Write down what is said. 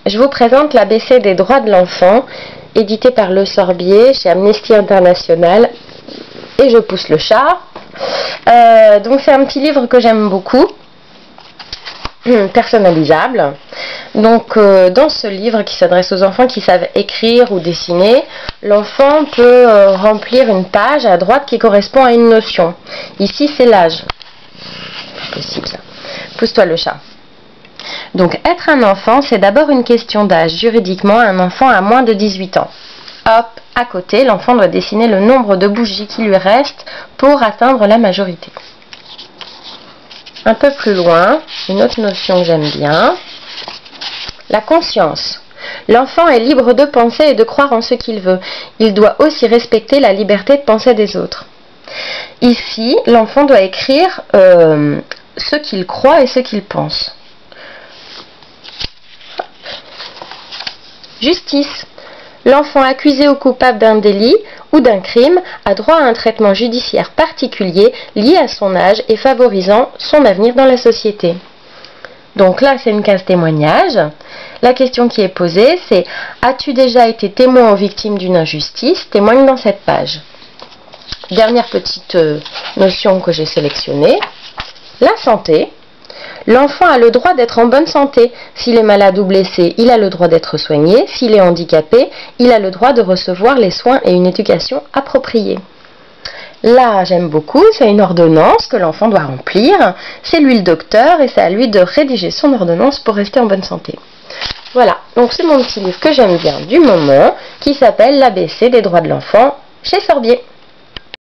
je vous présente l'ABC des droits de l'enfant, édité par Le Sorbier chez Amnesty International. Et je pousse le chat. Donc c'est un petit livre que j'aime beaucoup, personnalisable. Donc dans ce livre qui s'adresse aux enfants qui savent écrire ou dessiner, l'enfant peut remplir une page à droite qui correspond à une notion. Ici c'est l'âge. C'est possible ça. Pousse-toi le chat. Donc être un enfant, c'est d'abord une question d'âge. Juridiquement, un enfant a moins de 18 ans. Hop, à côté, l'enfant doit dessiner le nombre de bougies qui lui restent pour atteindre la majorité. Un peu plus loin, une autre notion que j'aime bien, la conscience. L'enfant est libre de penser et de croire en ce qu'il veut. Il doit aussi respecter la liberté de penser des autres. Ici, l'enfant doit écrire ce qu'il croit et ce qu'il pense. Justice. L'enfant accusé ou coupable d'un délit ou d'un crime a droit à un traitement judiciaire particulier lié à son âge et favorisant son avenir dans la société. Donc là, c'est une case témoignage. La question qui est posée, c'est « As-tu déjà été témoin ou victime d'une injustice ?» Témoigne dans cette page. Dernière petite notion que j'ai sélectionnée, la santé. L'enfant a le droit d'être en bonne santé. S'il est malade ou blessé, il a le droit d'être soigné. S'il est handicapé, il a le droit de recevoir les soins et une éducation appropriée. Là, j'aime beaucoup, c'est une ordonnance que l'enfant doit remplir. C'est lui le docteur et c'est à lui de rédiger son ordonnance pour rester en bonne santé. Voilà, donc c'est mon petit livre que j'aime bien du moment qui s'appelle l'ABC des droits de l'enfant chez Sorbier.